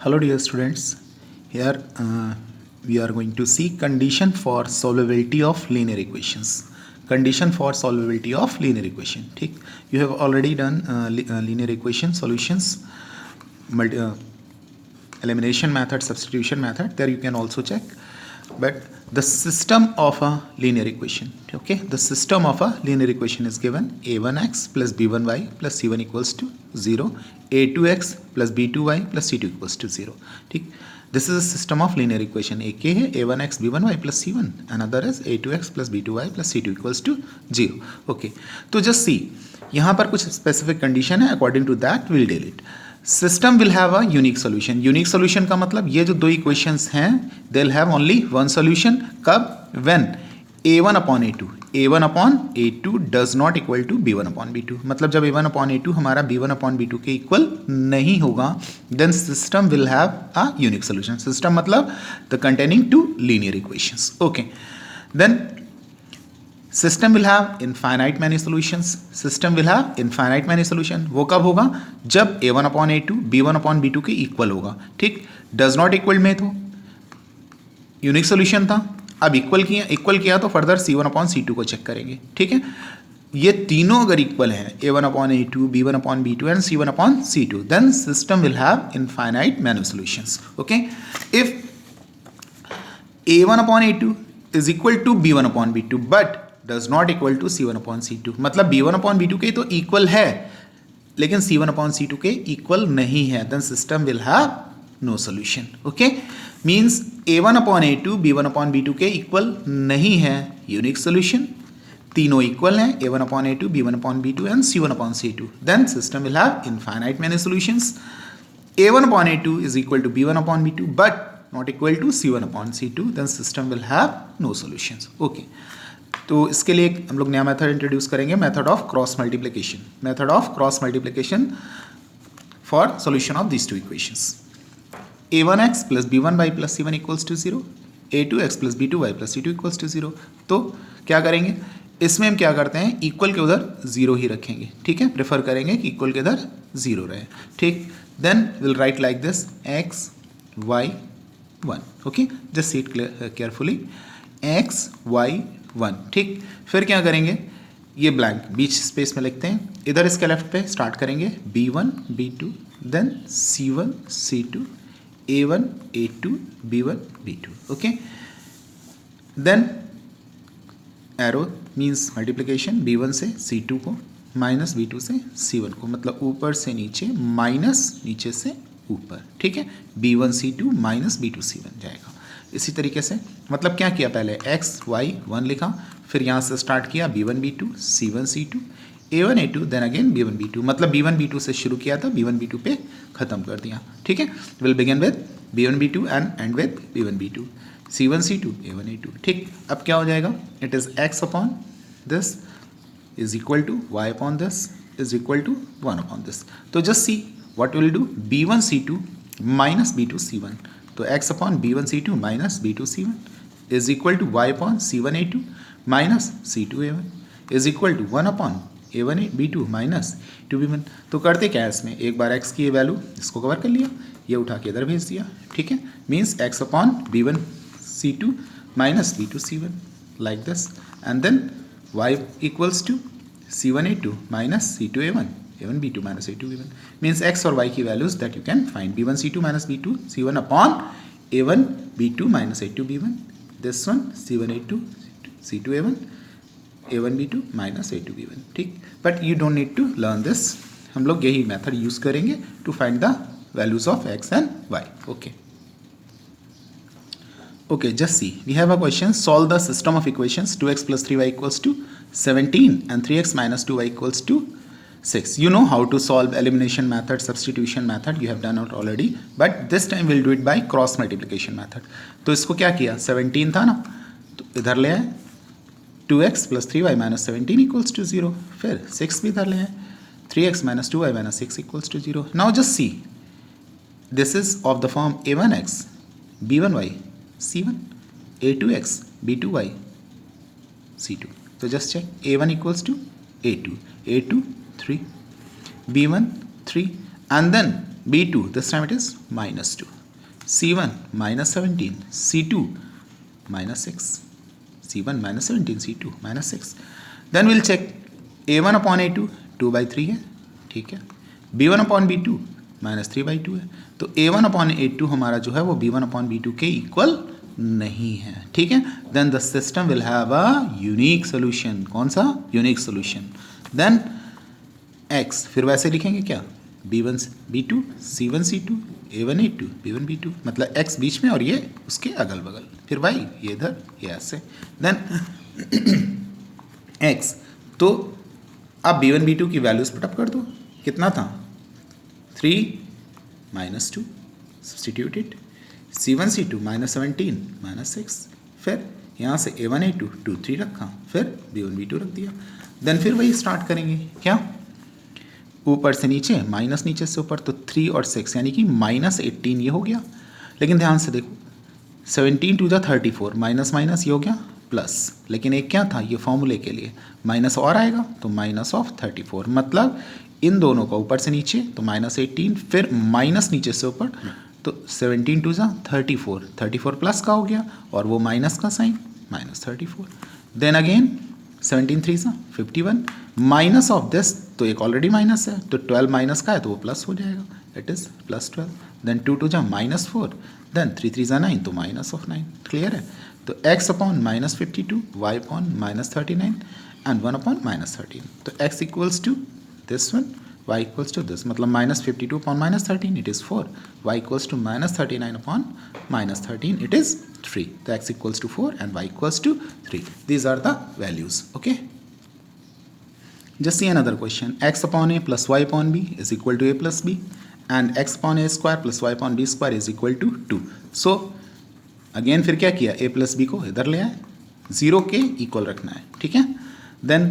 Hello dear students, here we are going to see condition for solvability of linear equations. Condition for solvability of linear equation. ठीक, you have already done linear equation solutions, elimination method, substitution method. There you can also check. But the system of a linear equation, okay, the system of a linear equation is given a1x plus b1y plus c1 equals to 0, a2x plus b2y plus c2 equals to 0. ठीक, this is a system of linear equation. एक है a1x b1y plus c1, another is a2x plus b2y plus c2 equals to 0. Okay, तो just see, यहाँ पर कुछ specific condition है, according to that we'll deal it. System will have a unique solution. Unique solution का मतलब ये जो दो इक्वेशंस हैं they will have only one solution. कब? When a1 upon a2, a1 upon a2 does not equal to b1 upon b2. मतलब जब a1 upon a2 हमारा b1 अपॉन b2 के इक्वल नहीं होगा then system will have a unique solution. System मतलब the containing two linear equations. Okay, then system will have infinite many solutions. System will have infinite many solution. वो कब होगा? जब a1 upon a2 b1 upon b2 के equal होगा. ठीक, does not equal में तो यूनिक सॉल्यूशन था, अब इक्वल किया तो फर्दर c1 अपॉन c2 को चेक करेंगे. ठीक है, ये तीनों अगर इक्वल हैं a1 upon a2 b1 upon b2 and c1 upon c2 then system will have infinite many solutions. Okay, if a1 upon a2 is equal to b1 upon b2 but does not equal to c1 upon c2, मतलब b1 upon b2 के तो equal है लेकिन c1 upon c2 के equal नहीं है, then system will have no solution. Okay, means a1 upon a2 b1 upon b2 के equal नहीं है, यूनिक सोल्यूशन. तीनों इक्वल हैं a1 upon a2 b1 upon b2 and c1 upon c2, then system will have infinite many solutions. a1 upon a2 is equal to b1 upon b2 but not equal to c1 upon c2, then system will have no solutions. Okay, तो इसके लिए हम लोग नया method introduce करेंगे, method of cross multiplication. Method of cross multiplication for solution of this two equations. a1x plus b1y plus c1 equals to 0, a2x plus b2y plus c2 equals to 0. तो क्या करेंगे, इसमें हम क्या करते हैं, इक्वल के उधर 0 ही रखेंगे. ठीक है, प्रेफर करेंगे कि इक्वल के उधर 0 रहे. ठीक, then will write like this x y 1. Okay, just see it carefully, x y 1. ठीक, फिर क्या करेंगे, ये ब्लैंक बीच स्पेस में लिखते हैं. इधर इसके लेफ्ट पे स्टार्ट करेंगे b1 b2 then c1 c2 a1 a2 b1 b2. Okay, then arrow means multiplication, b1 से c2 को माइनस b2 से c1 को, मतलब ऊपर से नीचे माइनस नीचे से ऊपर. ठीक है, b1 c2 minus b2 c1 जाएगा. इसी तरीके से मतलब क्या किया, पहले x y 1 लिखा, फिर यहाँ से स्टार्ट किया b1 b2 c1 c2 a1 a2 then again b1 b2, मतलब b1 b2 से शुरू किया था b1 b2 पे ख़त्म कर दिया. ठीक है, will begin with b1 b2 and with b1 b2 c1 c2 a1 a2. ठीक, अब क्या हो जाएगा, it is x upon this is equal to y upon this is equal to 1 upon this. तो just see what will do, b1 c2 minus b2 c1, तो x upon b1 c2 minus b2 c1 is equal to y upon c1 a2 minus c2 a1 is equal to 1 upon a1 b2 minus 2 b1. तो करते क्या है इसमें, एक बार x की ये value इसको कवर कर लिया, ये उठा के इधर भेज दिया. ठीक है, means x upon b1 c2 minus b2 c1 like this, and then y equals to c1 a2 minus c2 a1 a1 b2 minus a2 b1, means x और y की values that you can find b1 c2 minus b2 c1 upon a1 b2 minus a2 b1, this one c1 a2 c2 a1 a1 b2 minus a2 b1. ठीक, but you don't need to learn this, हम लोग यही method use करेंगे to find the values of x and y. Okay. Okay, just see, we have a question, solve the system of equations 2x plus 3y equals to 17 and 3x minus 2y equals to 6. You know how to solve elimination method, substitution method, you have done it already, but this time we'll do it by cross multiplication method. तो इसको क्या किया, 17 था ना, तो इधर ले आए 2x plus 3y minus 17 equals to 0, फिर 6 भी इधर ले आए 3x minus 2y minus 6 equals to 0. Now just see, this is of the form a1x b1y c1 a2x b2y c2. तो just check, a1 equals to a2 3 b1 3 and then B2, this time it is -2. C1 -17, C2 -6. C1 -17, C2 -6. Then we'll check A1 upon A2 2/3 है, ठीक है. B1 upon B2 -3/2 है. तो A1 upon A2 हमारा जो है वो B1 upon B2 के इक्वल नहीं है, ठीक है. Then the system will have a unique solution. कौन सा? Unique solution. देन x फिर वैसे लिखेंगे क्या? B1 B2 C1 C2 A1 A2 B1 B2, मतलब x बीच में और ये उसके अगल बगल. फिर y ये इधर, ये ऐसे. देन x, तो अब B1 B2 की वैल्यूज पुटअप कर दो. कितना था? 3 -2 सब्सटीट्यूटेड. C1 C2 -17 -6. फिर यहाँ से A1 A2 2 3 रखा, फिर B1 B2 रख दिया. देन फिर वही स्टार्ट करेंगे. क्या? ऊपर से नीचे माइनस नीचे से ऊपर, तो 3 और 6 यानी कि -18 ये हो गया. लेकिन ध्यान से देखो 17 टू द 34 माइनस माइनस ये हो गया प्लस. लेकिन एक क्या था? ये फॉर्मूले के लिए माइनस और आएगा तो -34. मतलब इन दोनों का ऊपर से नीचे तो -18, फिर माइनस नीचे से ऊपर तो 17 टू ज़ा 34, 34 प्लस का हो गया और वो माइनस का साइन -34. देन अगेन 17 3 ज़ा 51, माइनस ऑफ दिस तो एक ऑलरेडी माइनस है तो 12 माइनस का है तो वो प्लस हो जाएगा, इट इज़ +12. देन 2 टू ज़ा -4, देन 3 3 ज़ा 9 तो -9. क्लियर है? तो x upon -52, y upon -39 and 1 upon -13. तो x equals to this one, y equals to this, मतलब -52 upon -13 it is 4, y equals to -39 upon -13 it is 3. तो x equals to 4 and y equals to 3. These are the values. Okay, just see another question. X upon a plus y upon b is equal to a plus b, and x upon a square plus y upon b square is equal to 2. So again फिर क्या किया? a plus b को इधर ले आए, 0 के equal रखना है, ठीक है. देन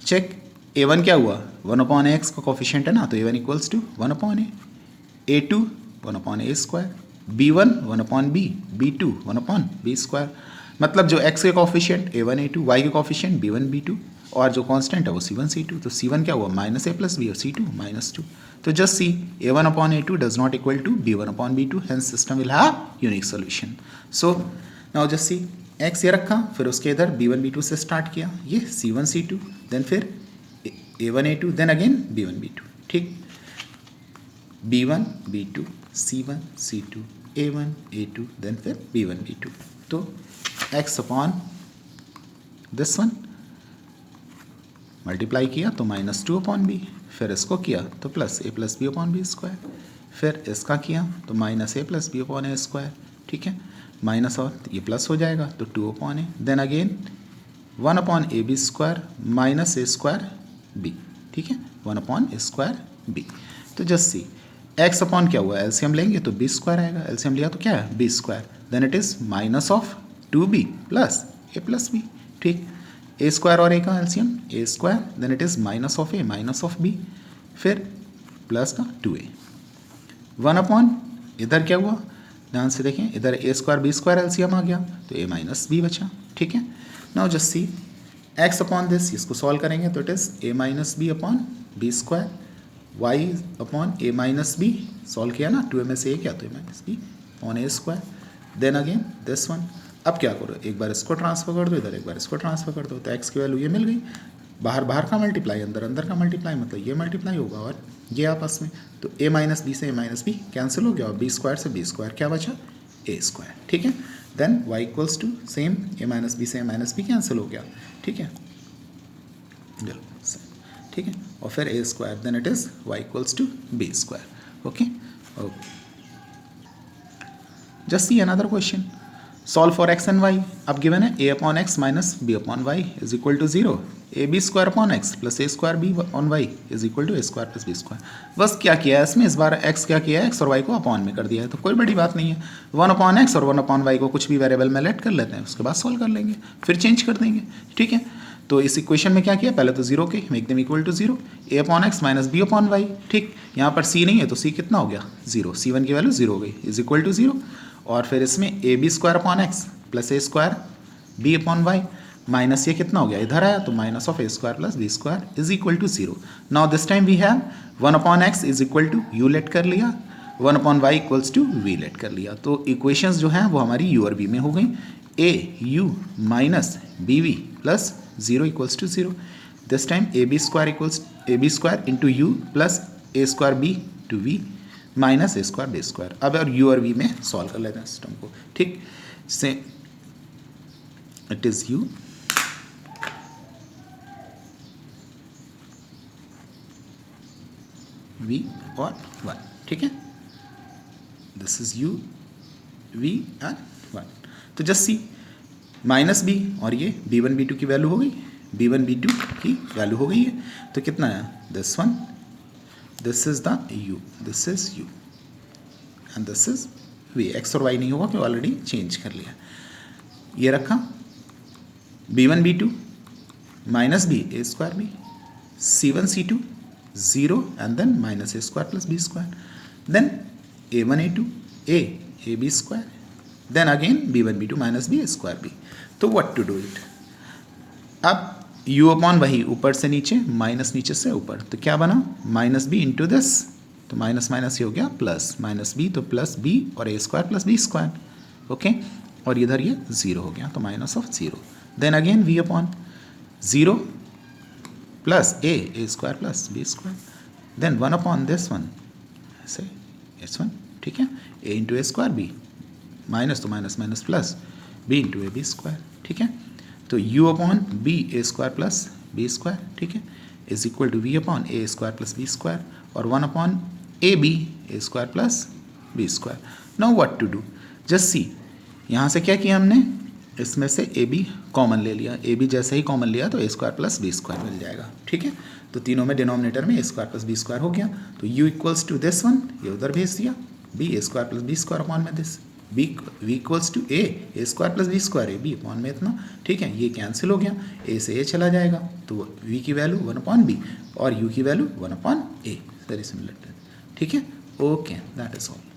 चेक a1 क्या हुआ? 1 upon x का कोफिशिएंट है ना, तो a1 equals to 1 upon a, a2 1 upon a square, b1 1 upon b, b2 1 upon b square. मतलब जो x के कोफिशिएंट a1 a2, y के कोफिशिएंट b1 b2 और जो कांस्टेंट है वो C1 C2. तो C1 क्या हुआ? -a + b और C2 -2. तो just C A1 upon A2 does not equal to B1 upon B2, hence system will have unique solution. So now just see x ये रखा, फिर उसके इधर B1 B2 से स्टार्ट किया, ये C1 C2, देन फिर A1 A2, then again B1 B2, ठीक. B1 B2 C1 C2 A1 A2, then फिर B1 B2. तो x upon this one multiply किया तो -2 अपॉन बी, फिर इसको किया तो +a + b upon B square, फिर इसका किया तो -a + b upon a square, ठीक है. माइनस और ये प्लस हो जाएगा तो 2 upon a, then again 1 upon A B square -a square b, ठीक है. 1 अपॉन a स्क्वायर b. तो जस्ट सी x अपॉन क्या हुआ? एलसीएम लेंगे तो b स्क्वायर आएगा, एलसीएम लिया तो क्या है? b square, then it is -2b + a + b, ठीक. ए स्क्वायर और ए का LCM A square, then it is -a - b, फिर प्लस का 2a. 1 अपॉन इधर क्या हुआ? ध्यान से देखें, इधर a square b square LCM आ गया तो a - b बचा, ठीक है. Now just see x upon this, इसको सॉल्व करेंगे तो it is a - b upon b square, y upon a - b solve किया ना, 2a में से a क्या तो a - b upon a square, then again this one. अब क्या करो? एक बार इसको ट्रांसफर कर दो इधर, एक बार इसको ट्रांसफर कर दो, तो x की वैल्यू ये मिल गई. बाहर बाहर का मल्टीप्लाई, अंदर अंदर का मल्टीप्लाई, मतलब ये मल्टीप्लाई होगा और ये आपस में, तो a - b से a - b कैंसिल हो गया और b स्क्वायर से b स्क्वायर क्या बचा? a स्क्वायर, ठीक है. Then y equals to same a - b से a - b कैंसिल हो गया, ठीक है. ठीक है, और फिर a square, then it is y equals to b square. Okay, just see another question. Solve for x and y. अब गिवन है a upon x minus b upon y is equal to 0. ab² upon x plus a² b upon y is equal to a² plus b square. बस क्या किया है इसमें? इस बार x क्या किया है? x और y को अपॉन में कर दिया है, तो कोई बड़ी बात नहीं है. 1 अपॉन x और 1 अपॉन y को कुछ भी वेरिएबल में लेट कर लेते हैं, उसके बाद सॉल्व कर लेंगे, फिर चेंज कर देंगे, ठीक है. तो इस इक्वेशन में क्या किया? पहले तो 0 के make them equal to 0, a upon x minus b upon y, ठीक. यहाँ पर c नहीं है तो c कितना हो गया? 0. c1 की वैल्यू 0 हो गई, इज इक्वल टू 0. और फिर इसमें ab² upon x plus a² b upon Y, minus ये कितना हो गया? इधर आया तो minus of a² plus b square is equal to 0. Now this time we have 1 upon x is equal to, U let कर लिया, 1 upon Y equals to V let कर लिया। तो इक्वेशंस जो हैं वो हमारी यू और वी में हो गई। A u minus b v plus 0 equals to 0। This time a B square equals a B square into u plus a square b two v minus a square b square. अब और you और we में solve कर लेते हैं system को। ठीक से इट इज यू वी और 1। ठीक है, this is U V and 1। तो जस्ट सी माइनस बी और ये b1 b2 की वैल्यू हो गई, b1 b2 की वैल्यू हो गई है। तो कितना है this one, this is the u, this is u and this is v। x और y नहीं होगा क्योंकि ऑलरेडी चेंज कर लिया। ये रखा b1 b2 minus B A square B, c1 c2 0 and then minus a square plus b square, then a1 a2 a b square, then again b1 b2 minus b square b। तो what to do it? अब u upon वही ऊपर से नीचे minus नीचे से ऊपर, तो क्या बना माइनस बी इंटू दिस, तो माइनस माइनस ये हो गया प्लस, माइनस बी तो प्लस बी और a square plus B square. Okay, और इधर ये 0 हो गया तो minus of 0। Then again v upon 0 plus a square plus B square, then 1 upon this one ऐसे s1। ठीक है, a into a square b minus तो minus minus plus b into A B square. ठीक है, तो u upon B ए square plus B square, ठीक है, is equal to v upon A square plus B square और 1 upon A B A square plus B square. Now what to do, just see यहाँ से क्या किया हमने, इसमें से ए बी कॉमन ले लिया, ए बी जैसे ही कॉमन लिया तो a square plus B square मिल जाएगा। ठीक है, तो तीनों में डिनोमिनेटर में a square plus B square हो गया। तो u equals to this one, ये उधर भेज दिया, बी ए square plus B square upon में this, b v equals to a square plus B square a b upon में इतना। ठीक है, ये कैंसिल हो गया, ए से ए चला जाएगा तो वी की वैल्यू 1 अपॉन बी और यू की वैल्यू 1 अपॉन ए, वेरी सिमिलर। ठीक है, ओके, दैट इज ऑल।